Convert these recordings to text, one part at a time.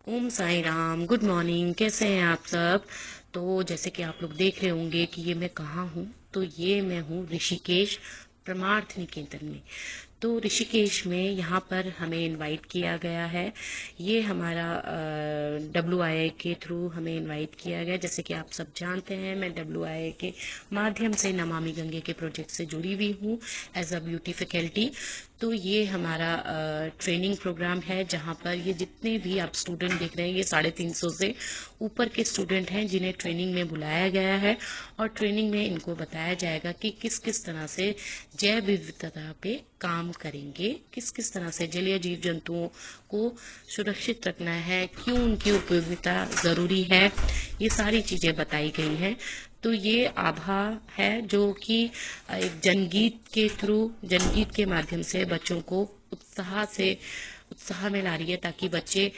ओम Sai Ram. Good morning. कैसे हैं आप सब? तो जैसे कि आप लोग देख रहे होंगे कि ये मैं कहाँ हूँ, तो ये मैं हूँ ऋषिकेश परमार्थ निकेतन में। तो ऋषिकेश में यहाँ पर हमें इनवाइट किया गया है। ये हमारा WIA के थ्रू हमें इनवाइट किया गया। जैसे कि आप सब जानते हैं, मैं WIA के माध्यम से नमामि गंगे के प्रोजेक्ट से जुड़ी हुई हूँ एज अ ब्यूटी फैकल्टी। तो ये हमारा ट्रेनिंग प्रोग्राम है, जहाँ पर ये जितने भी आप स्टूडेंट देख रहे हैं, ये 350 से ऊपर के स्टूडेंट हैं जिन्हें ट्रेनिंग में बुलाया गया है। और ट्रेनिंग में इनको बताया जाएगा कि किस किस तरह से जैव विविधता पे काम करेंगे, किस किस तरह से जलीय जीव जंतुओं को सुरक्षित रखना है, क्यों उनकी उपयोगिता ज़रूरी है, ये सारी चीज़ें बताई गई हैं। तो ये आभा है जो कि एक जनगीत के थ्रू, जनगीत के माध्यम से बच्चों को उत्साह में ला रही है, ताकि बच्चे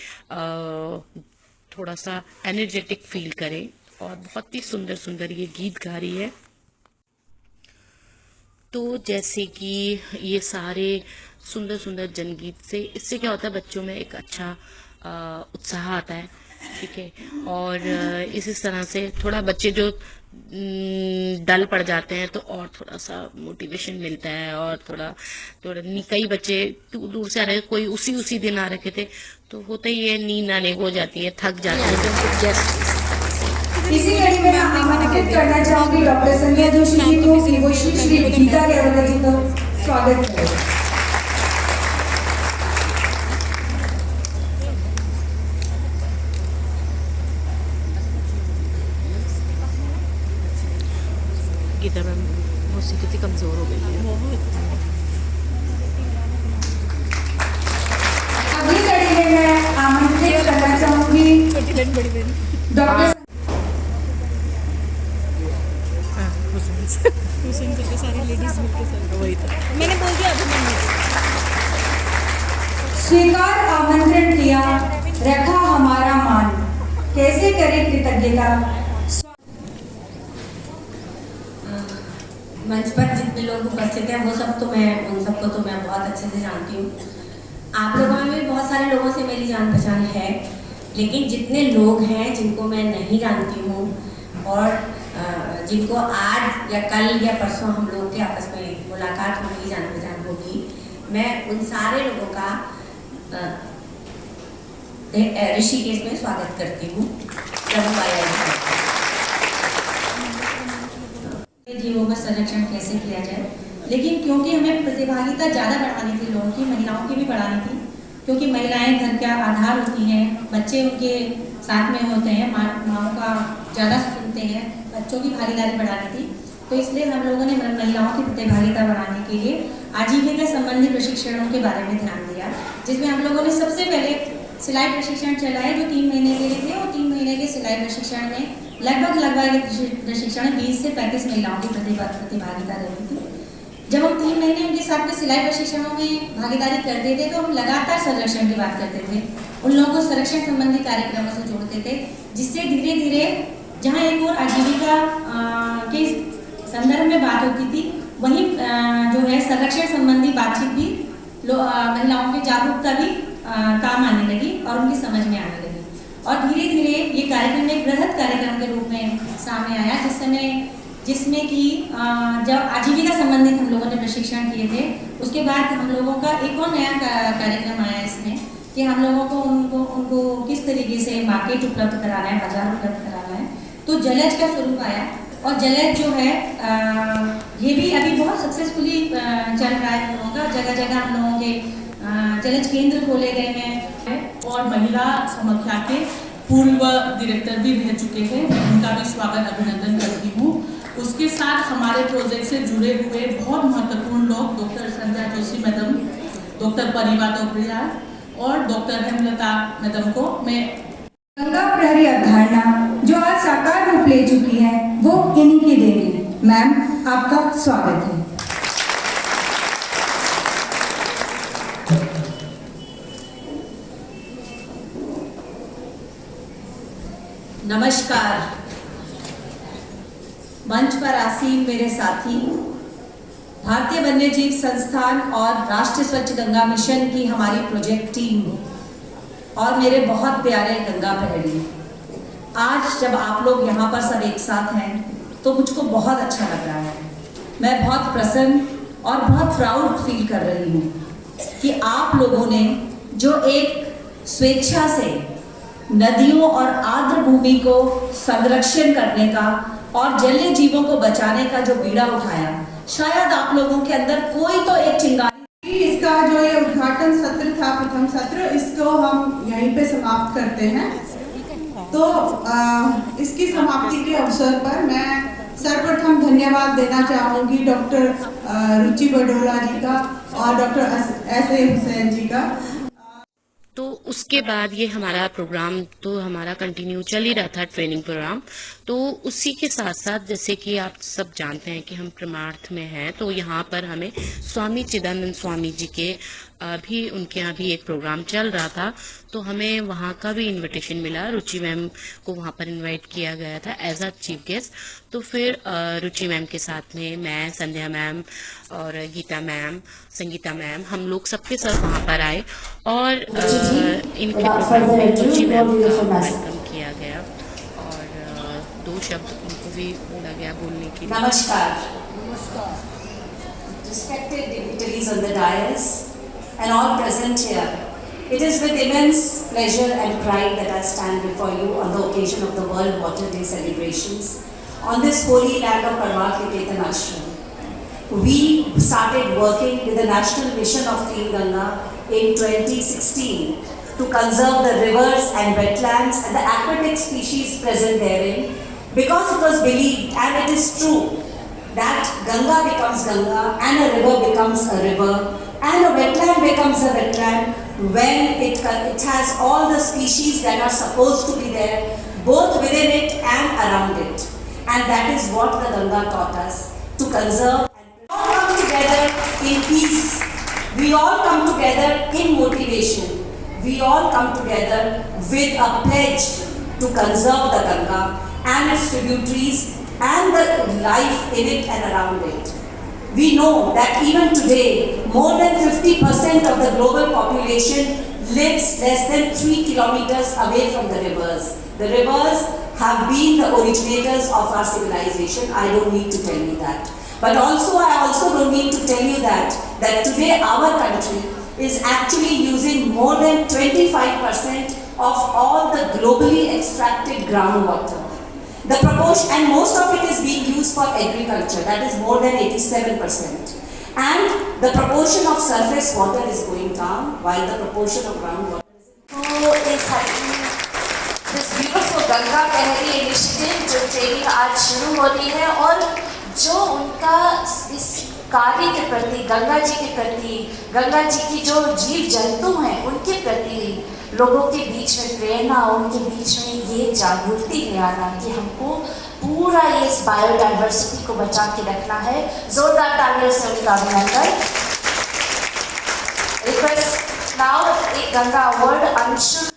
थोड़ा सा एनर्जेटिक फील करें। और बहुत ही सुंदर सुंदर ये गीत गा रही है। तो जैसे कि ये सारे सुंदर सुंदर जनगीत से, इससे क्या होता है, बच्चों में एक अच्छा उत्साह आता है। ठीक है। और इस तरह से थोड़ा बच्चे जो डल पड़ जाते हैं, तो और थोड़ा सा मोटिवेशन मिलता है। और थोड़ा थोड़ा कई बच्चे दूर दूर से आ रहे, कोई उसी उसी दिन आ रखे थे, तो होता ही है, नींद आने हो जाती है, थक जाते हैं, तो उनको जस्ट इसी कड़ी में मैं आमंत्रित करना चाहूंगी डॉक्टर संध्या जोशी जी को, विभूषी श्री गीता केवल जी को स्वागत करें। गीता मैम मुझसे कितनी कमजोर हो गई है। अगली कड़ी में मैं आमंत्रित करना चाहूंगी डॉक्टर सारी लेडीज मिलकर वही था, मैंने बोल दिया अभी मैंने स्वीकार आमंत्रण किया, रखा हमारा मान, कैसे करें कृतज्ञता। मंच पर जितने लोग उपस्थित हैं वो सब तो मैं उन सबको तो मैं बहुत अच्छे से जानती हूँ। आप लोगों में भी बहुत सारे लोगों से मेरी जान पहचान है, लेकिन जितने लोग हैं जिनको मैं नहीं जानती हूँ और जिनको आज या कल या परसों हम लोग के आपस में मुलाकात होगी, जान पहचान होगी, मैं उन सारे लोगों का ऋषिकेश में स्वागत करती हूँ। जीवों का संरक्षण कैसे किया जाए, लेकिन क्योंकि हमें प्रतिभागिता ज़्यादा बढ़ानी थी, लोगों की, महिलाओं की भी बढ़ानी थी, क्योंकि महिलाएं घर का आधार होती हैं, बच्चे उनके साथ में होते हैं, माँओं का ज़्यादा सुनते हैं, बच्चों की भागीदारी बढ़ानी थी। तो इसलिए हम लोगों ने महिलाओं की प्रतिभागिता बढ़ाने के लिए आजीविका संबंधी प्रशिक्षणों के बारे में ध्यान दिया, जिसमें हम लोगों ने सबसे पहले सिलाई प्रशिक्षण चलाए जो 3 महीने के लिए थे। और 3 महीने के सिलाई प्रशिक्षण में लगभग प्रशिक्षण 20 से 35 महिलाओं की प्रतिभागिता रही थी। जब हम 3 महीने उनके साथ में सिलाई प्रशिक्षणों में भागीदारी करते थे, तो हम लगातार संरक्षण की बात करते थे, उन लोगों को संरक्षण संबंधी कार्यक्रमों से जोड़ते थे, जिससे धीरे धीरे जहाँ एक और आजीविका के संदर्भ में बात होती थी, वहीं जो है संरक्षण संबंधी बातचीत भी महिलाओं की जागरूकता भी काम आने लगी और उनकी समझ में आने लगी। और धीरे धीरे ये कार्यक्रम एक बृहद कार्यक्रम के रूप में सामने आया, जिसमें कि जब आजीविका संबंधित हम लोगों ने प्रशिक्षण किए थे, उसके बाद हम लोगों का एक और नया कार्यक्रम आया इसमें, कि हम लोगों को उनको किस तरीके से मार्केट उपलब्ध कराना है, बाजार उपलब्ध कराना है। तो जलज का स्वरूप आया, और जलज जो है ये भी अभी बहुत सक्सेसफुली चल रहा है हम लोगों का। जगह जगह हम लोगों के जलज केंद्र खोले गए हैं। और महिला समाख्या के पूर्व डायरेक्टर भी रह चुके हैं, उनका भी स्वागत अभिनंदन करती हूँ। उसके साथ हमारे प्रोजेक्ट से जुड़े हुए बहुत महत्वपूर्ण लोग डॉक्टर संध्या जोशी मैडम, डॉक्टर परिवा दोपरिया और डॉक्टर हेमलता मैडम को मैं गंगा प्रहरी अवधारणा जो आज साकार रूप ले चुकी है, वो इन्हीं की देन है। मैम, आपका स्वागत है। नमस्कार। मंच पर आसीन मेरे साथी, भारतीय वन्यजीव संस्थान और राष्ट्रीय स्वच्छ गंगा मिशन की हमारी प्रोजेक्ट टीम, और मेरे बहुत प्यारे गंगा प्रहरी, आज जब आप लोग यहाँ पर सब एक साथ हैं तो मुझको बहुत अच्छा लग रहा है। मैं बहुत प्रसन्न और बहुत प्राउड फील कर रही हूँ कि आप लोगों ने जो एक स्वेच्छा से नदियों और आर्द्र भूमि को संरक्षण करने का और जलीय जीवों को बचाने का जो बीड़ा उठाया, शायद आप लोगों के अंदर कोई तो एक चिंगारी। इसका जो ये उद्घाटन सत्र था, प्रथम सत्र, इसको हम यहीं पे समाप्त करते हैं। तो इसकी समाप्ति के अवसर पर मैं सर्वप्रथम धन्यवाद देना चाहूँगी डॉक्टर रुचि बडोला जी का और डॉक्टर एस.ए. हुसैन जी का। तो उसके बाद ये हमारा प्रोग्राम तो हमारा कंटिन्यू चल ही रहा था, ट्रेनिंग प्रोग्राम। तो उसी के साथ साथ जैसे कि आप सब जानते हैं कि हम परमार्थ में हैं, तो यहाँ पर हमें स्वामी चिदानंद स्वामी जी के भी उनके यहाँ भी एक प्रोग्राम चल रहा था। तो हमें वहाँ का भी इनविटेशन मिला, रुचि मैम को वहाँ पर इनवाइट किया गया था एज अ चीफ गेस्ट। तो फिर रुचि मैम के साथ में मैं, संध्या मैम और गीता मैम, संगीता मैम, हम लोग सबके सब वहाँ पर आए और इनके प्रोग्राम में रुचि मैम का वेलकम किया गया और 2 शब्द उनको भी बोला गया बोलने के लिए। नमस्कार। Respected dignitaries on the dais and all present here, it is with immense pleasure and pride that I stand before you on the occasion of the World Water Day celebrations on this holy land of Parmarth Niketan Ashram. We started working with the National Mission of Clean Ganga in 2016 to conserve the rivers and wetlands and the aquatic species present therein, because it was believed, and it is true, that Ganga becomes Ganga and a river becomes a river and a wetland becomes a wetland when it has all the species that are supposed to be there, both within it and around it. And that is what the Ganga taught us, to conserve. And we all come together in peace. We all come together in motivation. We all come together with a pledge to conserve the Ganga and its tributaries and the life in it and around it. We know that even today, more than 50% of the global population lives less than 3 kilometers away from the rivers. The rivers have been the originators of our civilization. I don't need to tell you that. But also, I also don't need to tell you that today our country is actually using more than 25% of all the globally extracted groundwater. The proportion, and most of it is being used for agriculture, that is more than 87%. And the proportion of surface water is going down while the proportion of groundwater is this beautiful Ganga Pehari initiative जो training आज शुरू हो रही है और जो उनका इस कार्य के प्रति, गंगा जी के प्रति, गंगा जी की जो जीव जंतु हैं उनके प्रति लोगों के बीच में प्रेरणा, उनके बीच में ये जागृति ले आना कि हमको पूरा ये इस बायोडाइवर्सिटी को बचा के रखना है। जोरदार तालियों से उनका अभिनंदन। रिक्वेस्ट नाउ एक गंगा अवार्ड अंशु।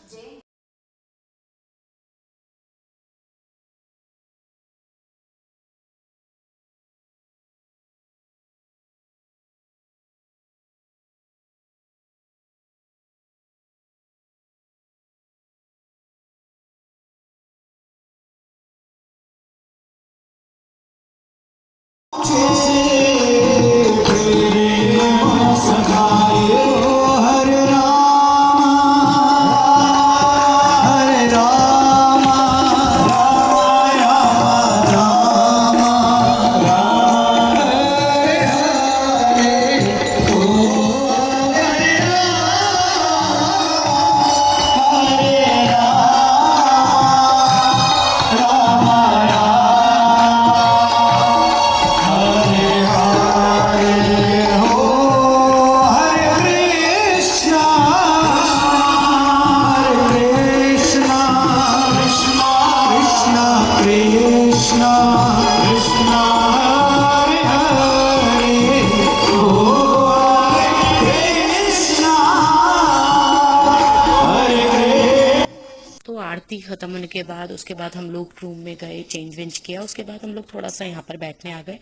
आरती खत्म होने के बाद उसके बाद हम लोग रूम में गए, चेंज वेंज किया। उसके बाद हम लोग थोड़ा सा यहाँ पर बैठने आ गए।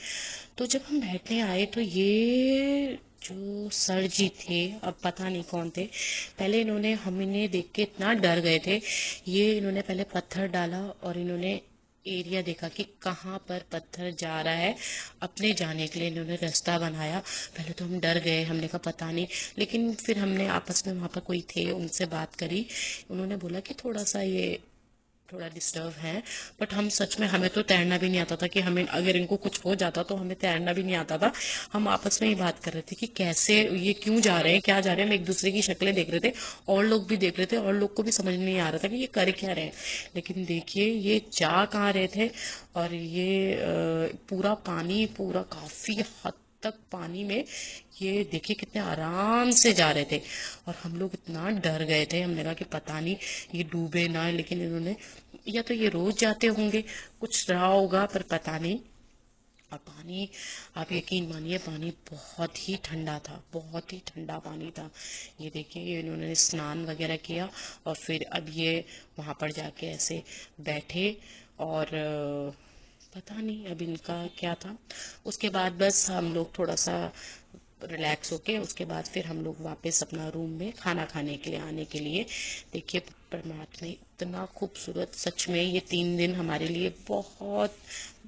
तो जब हम बैठने आए तो ये जो सर जी थे, अब पता नहीं कौन थे, पहले इन्होंने हमें देख के इतना डर गए थे। ये इन्होंने पहले पत्थर डाला और इन्होंने एरिया देखा कि कहाँ पर पत्थर जा रहा है, अपने जाने के लिए इन्होंने रास्ता बनाया। पहले तो हम डर गए, हमने कहा पता नहीं, लेकिन फिर हमने आपस में, वहाँ पर कोई थे, उनसे बात करी। उन्होंने बोला कि थोड़ा डिस्टर्ब है, बट हम सच में, हमें तो तैरना भी नहीं आता था कि हमें अगर इनको कुछ हो जाता तो हमें तैरना भी नहीं आता था। हम आपस में ही बात कर रहे थे कि कैसे ये, क्यों जा रहे हैं, क्या जा रहे हैं। हम एक दूसरे की शक्लें देख रहे थे, और लोग भी देख रहे थे, और लोग को भी समझ नहीं आ रहा था कि ये कर क्या रहे हैं। लेकिन देखिए ये जा कहाँ रहे थे, और ये पूरा पानी, पूरा काफी हद तक पानी में, ये देखिए कितने आराम से जा रहे थे। और हम लोग इतना डर गए थे, हमने कहा कि पता नहीं ये डूबे ना। लेकिन इन्होंने, या तो ये रोज जाते होंगे, कुछ रहा होगा, पर पता नहीं। और पानी, आप यकीन मानिए, पानी बहुत ही ठंडा था, बहुत ही ठंडा पानी था। ये देखिए, ये इन्होंने स्नान वगैरह किया, और फिर अब ये वहाँ पर जाके ऐसे बैठे, और पता नहीं अब इनका क्या था। उसके बाद बस हम लोग थोड़ा सा रिलैक्स होके, उसके बाद फिर हम लोग वापस अपना रूम में खाना खाने के लिए आने के लिए। देखिए परमात्मा इतना खूबसूरत, सच में ये 3 दिन हमारे लिए बहुत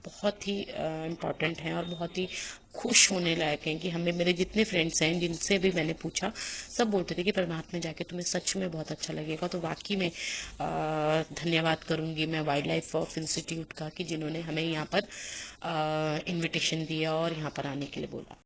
बहुत ही इम्पोर्टेंट हैं, और बहुत ही खुश होने लायक हैं। कि हमें, मेरे जितने फ्रेंड्स हैं, जिनसे भी मैंने पूछा, सब बोलते थे कि परमात्मा में जाके तुम्हें सच में बहुत अच्छा लगेगा। तो वाकई में धन्यवाद करूंगी मैं वाइल्ड लाइफ ऑफ इंस्टीट्यूट का, कि जिन्होंने हमें यहाँ पर इनविटेशन दिया और यहाँ पर आने के लिए बोला।